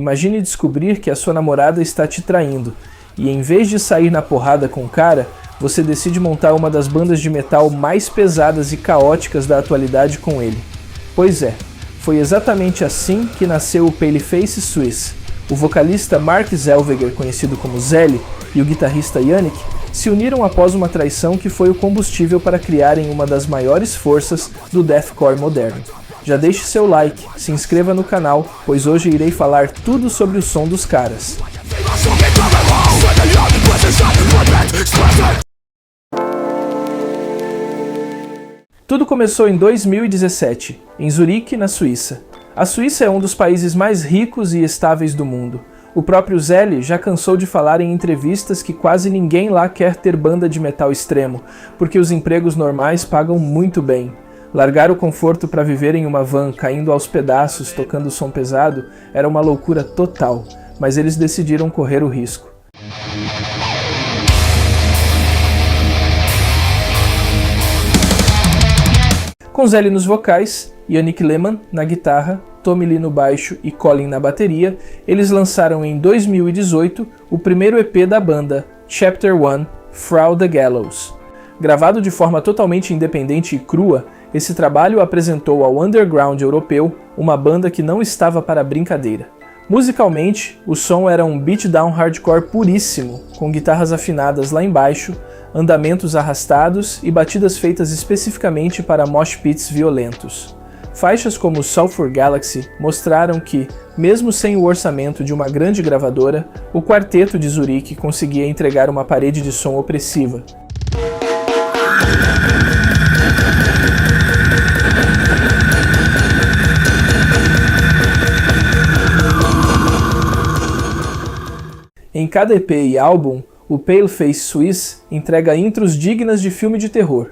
Imagine descobrir que a sua namorada está te traindo, e em vez de sair na porrada com o cara, você decide montar uma das bandas de metal mais pesadas e caóticas da atualidade com ele. Pois é, foi exatamente assim que nasceu o Paleface Swiss. O vocalista Mark Zellweger, conhecido como Zelly, e o guitarrista Yannick se uniram após uma traição que foi o combustível para criarem uma das maiores forças do deathcore moderno. Já deixe seu like, se inscreva no canal, pois hoje irei falar tudo sobre o som dos caras. Tudo começou em 2017, em Zurique, na Suíça. A Suíça é um dos países mais ricos e estáveis do mundo. O próprio Zelly já cansou de falar em entrevistas que quase ninguém lá quer ter banda de metal extremo, porque os empregos normais pagam muito bem. Largar o conforto para viver em uma van, caindo aos pedaços, tocando som pesado, era uma loucura total, mas eles decidiram correr o risco. Com Zelly nos vocais, Yannick Lehmann na guitarra, Tommy Lee no baixo e Colin na bateria, eles lançaram em 2018 o primeiro EP da banda, Chapter 1, From the Gallows. Gravado de forma totalmente independente e crua, esse trabalho apresentou ao underground europeu uma banda que não estava para brincadeira. Musicalmente, o som era um beatdown hardcore puríssimo, com guitarras afinadas lá embaixo, andamentos arrastados e batidas feitas especificamente para mosh pits violentos. Faixas como Sulphur Galaxy mostraram que, mesmo sem o orçamento de uma grande gravadora, o quarteto de Zurique conseguia entregar uma parede de som opressiva. Em cada EP e álbum, o Paleface Swiss entrega intros dignas de filme de terror.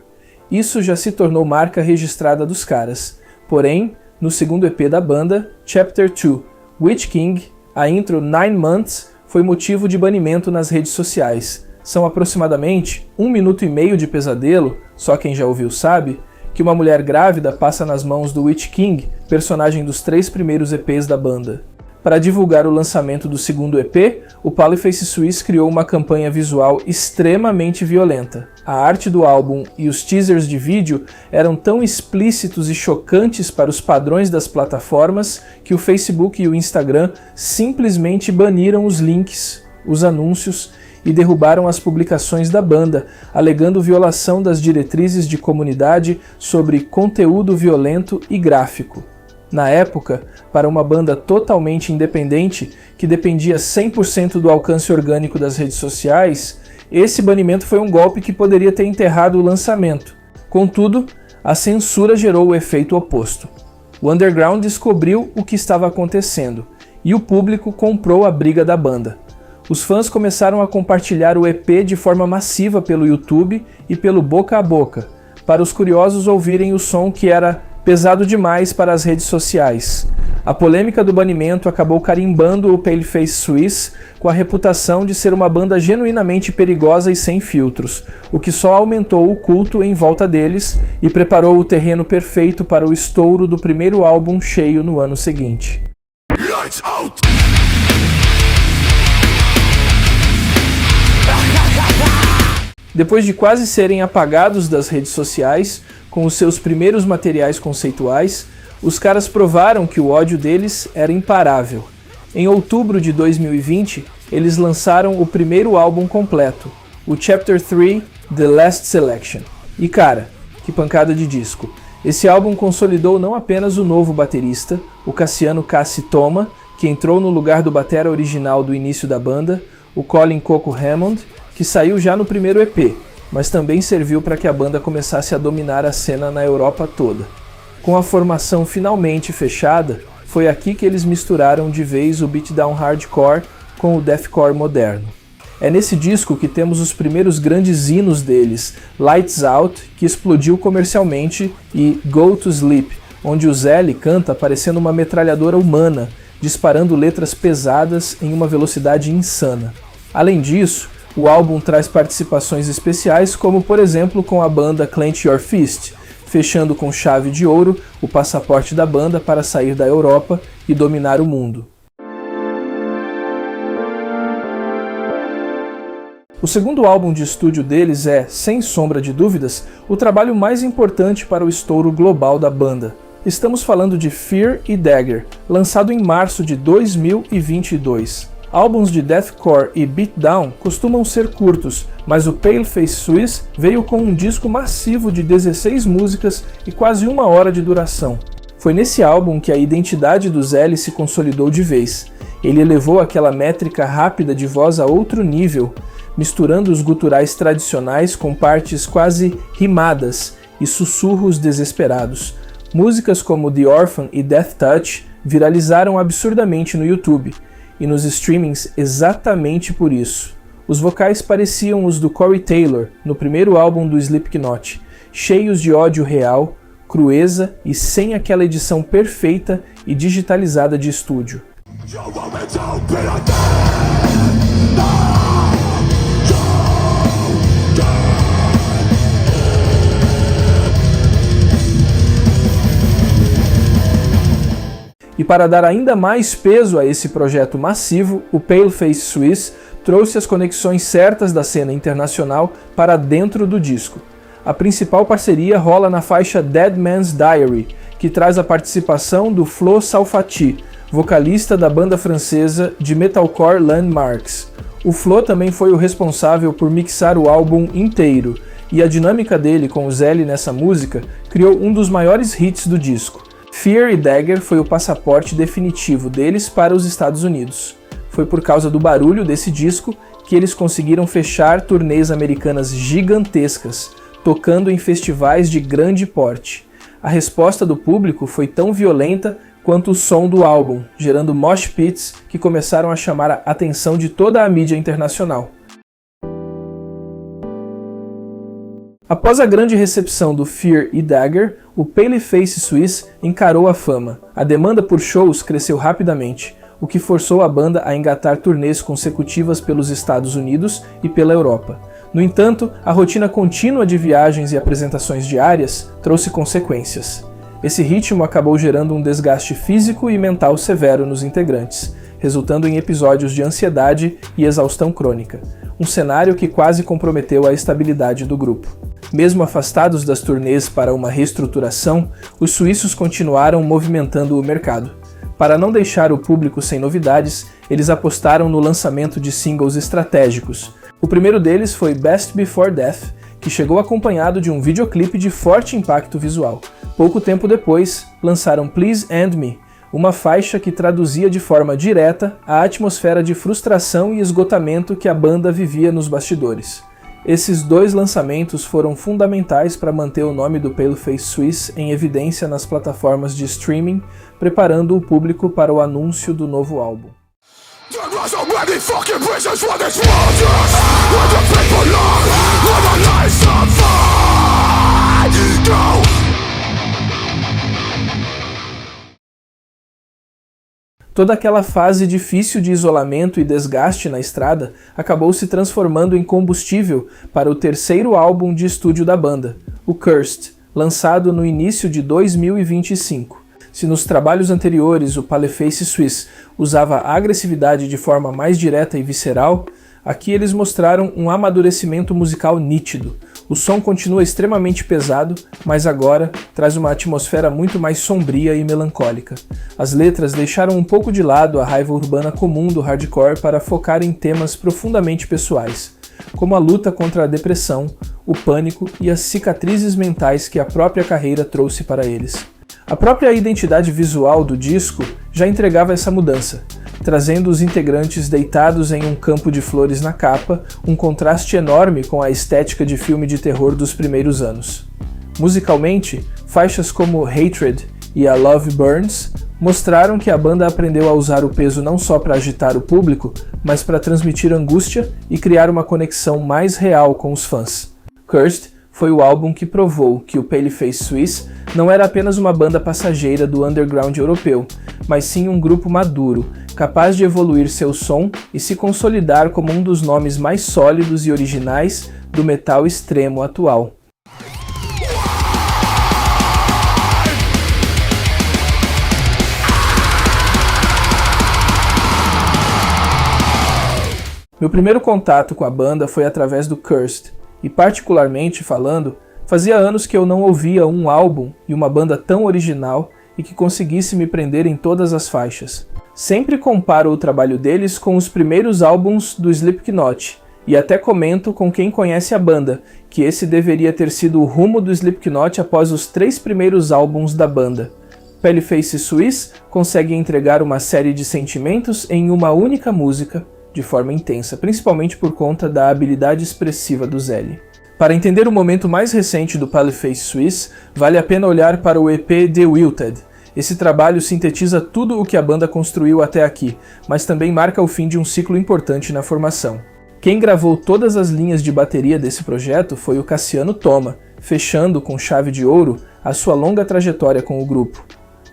Isso já se tornou marca registrada dos caras. Porém, no segundo EP da banda, Chapter 2, Witch King, a intro 9 Months foi motivo de banimento nas redes sociais. São aproximadamente 1 minuto e meio de pesadelo, só quem já ouviu sabe, que uma mulher grávida passa nas mãos do Witch King, personagem dos 3 primeiros EPs da banda. Para divulgar o lançamento do segundo EP, o Paleface Swiss criou uma campanha visual extremamente violenta. A arte do álbum e os teasers de vídeo eram tão explícitos e chocantes para os padrões das plataformas que o Facebook e o Instagram simplesmente baniram os links, os anúncios e derrubaram as publicações da banda, alegando violação das diretrizes de comunidade sobre conteúdo violento e gráfico. Na época, para uma banda totalmente independente, que dependia 100% do alcance orgânico das redes sociais, esse banimento foi um golpe que poderia ter enterrado o lançamento. Contudo, a censura gerou o efeito oposto. O underground descobriu o que estava acontecendo, e o público comprou a briga da banda. Os fãs começaram a compartilhar o EP de forma massiva pelo YouTube e pelo boca a boca, para os curiosos ouvirem o som que era pesado demais para as redes sociais. A polêmica do banimento acabou carimbando o Paleface Swiss com a reputação de ser uma banda genuinamente perigosa e sem filtros, o que só aumentou o culto em volta deles e preparou o terreno perfeito para o estouro do primeiro álbum cheio no ano seguinte. Lights out! Depois de quase serem apagados das redes sociais, com os seus primeiros materiais conceituais, os caras provaram que o ódio deles era imparável. Em outubro de 2020, eles lançaram o primeiro álbum completo, o Chapter 3, The Last Selection. E cara, que pancada de disco! Esse álbum consolidou não apenas o novo baterista, o Cassiano Cassi Toma, que entrou no lugar do batera original do início da banda, o Colin Coco Hammond, que saiu já no primeiro EP, mas também serviu para que a banda começasse a dominar a cena na Europa toda. Com a formação finalmente fechada, foi aqui que eles misturaram de vez o beatdown hardcore com o deathcore moderno. É nesse disco que temos os primeiros grandes hinos deles, Lights Out, que explodiu comercialmente, e Go to Sleep, onde o Zelly canta parecendo uma metralhadora humana, disparando letras pesadas em uma velocidade insana. Além disso, o álbum traz participações especiais, como por exemplo com a banda Clench Your Fist, fechando com chave de ouro o passaporte da banda para sair da Europa e dominar o mundo. O segundo álbum de estúdio deles é, sem sombra de dúvidas, o trabalho mais importante para o estouro global da banda. Estamos falando de Fear e Dagger, lançado em março de 2022. Álbuns de deathcore e beatdown costumam ser curtos, mas o Paleface Swiss veio com um disco massivo de 16 músicas e quase 1 hora de duração. Foi nesse álbum que a identidade do Zelle se consolidou de vez. Ele elevou aquela métrica rápida de voz a outro nível, misturando os guturais tradicionais com partes quase rimadas e sussurros desesperados. Músicas como The Orphan e Death Touch viralizaram absurdamente no YouTube, e nos streamings exatamente por isso. Os vocais pareciam os do Corey Taylor no primeiro álbum do Slipknot, cheios de ódio real, crueza e sem aquela edição perfeita e digitalizada de estúdio. E para dar ainda mais peso a esse projeto massivo, o Paleface Swiss trouxe as conexões certas da cena internacional para dentro do disco. A principal parceria rola na faixa Dead Man's Diary, que traz a participação do Flo Salfati, vocalista da banda francesa de metalcore Landmarks. O Flo também foi o responsável por mixar o álbum inteiro, e a dinâmica dele com o Zelle nessa música criou um dos maiores hits do disco. Fear e Dagger foi o passaporte definitivo deles para os Estados Unidos. Foi por causa do barulho desse disco que eles conseguiram fechar turnês americanas gigantescas, tocando em festivais de grande porte. A resposta do público foi tão violenta quanto o som do álbum, gerando mosh pits que começaram a chamar a atenção de toda a mídia internacional. Após a grande recepção do Fear e Dagger, o Paleface Swiss encarou a fama. A demanda por shows cresceu rapidamente, o que forçou a banda a engatar turnês consecutivas pelos Estados Unidos e pela Europa. No entanto, a rotina contínua de viagens e apresentações diárias trouxe consequências. Esse ritmo acabou gerando um desgaste físico e mental severo nos integrantes, resultando em episódios de ansiedade e exaustão crônica, um cenário que quase comprometeu a estabilidade do grupo. Mesmo afastados das turnês para uma reestruturação, os suíços continuaram movimentando o mercado. Para não deixar o público sem novidades, eles apostaram no lançamento de singles estratégicos. O primeiro deles foi Best Before Death, que chegou acompanhado de um videoclipe de forte impacto visual. Pouco tempo depois, lançaram Please End Me, uma faixa que traduzia de forma direta a atmosfera de frustração e esgotamento que a banda vivia nos bastidores. Esses dois lançamentos foram fundamentais para manter o nome do Paleface Swiss em evidência nas plataformas de streaming, preparando o público para o anúncio do novo álbum. Toda aquela fase difícil de isolamento e desgaste na estrada acabou se transformando em combustível para o terceiro álbum de estúdio da banda, o Cursed, lançado no início de 2025. Se nos trabalhos anteriores o Paleface Swiss usava a agressividade de forma mais direta e visceral, aqui eles mostraram um amadurecimento musical nítido. O som continua extremamente pesado, mas agora traz uma atmosfera muito mais sombria e melancólica. As letras deixaram um pouco de lado a raiva urbana comum do hardcore para focar em temas profundamente pessoais, como a luta contra a depressão, o pânico e as cicatrizes mentais que a própria carreira trouxe para eles. A própria identidade visual do disco já entregava essa mudança, trazendo os integrantes deitados em um campo de flores na capa, um contraste enorme com a estética de filme de terror dos primeiros anos. Musicalmente, faixas como Hatred e A Love Burns mostraram que a banda aprendeu a usar o peso não só para agitar o público, mas para transmitir angústia e criar uma conexão mais real com os fãs. Cursed foi o álbum que provou que o Paleface Swiss não era apenas uma banda passageira do underground europeu, mas sim um grupo maduro, capaz de evoluir seu som e se consolidar como um dos nomes mais sólidos e originais do metal extremo atual. Meu primeiro contato com a banda foi através do Cursed, e particularmente falando, fazia anos que eu não ouvia um álbum e uma banda tão original e que conseguisse me prender em todas as faixas. Sempre comparo o trabalho deles com os primeiros álbuns do Slipknot, e até comento com quem conhece a banda, que esse deveria ter sido o rumo do Slipknot após os 3 primeiros álbuns da banda. Paleface Swiss consegue entregar uma série de sentimentos em uma única música, de forma intensa, principalmente por conta da habilidade expressiva do Zelle. Para entender o momento mais recente do Paleface Swiss, vale a pena olhar para o EP The Wilted. Esse trabalho sintetiza tudo o que a banda construiu até aqui, mas também marca o fim de um ciclo importante na formação. Quem gravou todas as linhas de bateria desse projeto foi o Cassiano Toma, fechando com chave de ouro a sua longa trajetória com o grupo.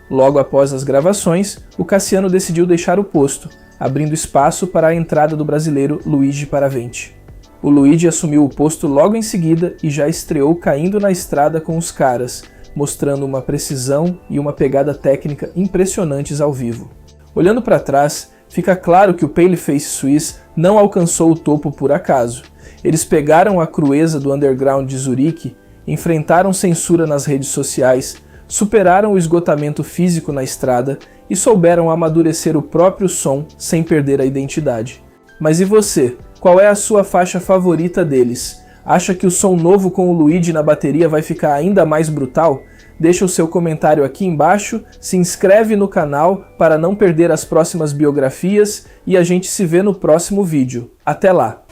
Logo após as gravações, o Cassiano decidiu deixar o posto, abrindo espaço para a entrada do brasileiro Luigi Paraventi. O Luigi assumiu o posto logo em seguida e já estreou caindo na estrada com os caras, mostrando uma precisão e uma pegada técnica impressionantes ao vivo. Olhando para trás, fica claro que o Paleface Swiss não alcançou o topo por acaso. Eles pegaram a crueza do underground de Zurique, enfrentaram censura nas redes sociais, superaram o esgotamento físico na estrada e souberam amadurecer o próprio som sem perder a identidade. Mas e você? Qual é a sua faixa favorita deles? Acha que o som novo com o Luigi na bateria vai ficar ainda mais brutal? Deixa o seu comentário aqui embaixo, se inscreve no canal para não perder as próximas biografias e a gente se vê no próximo vídeo. Até lá!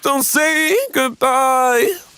Don't say goodbye.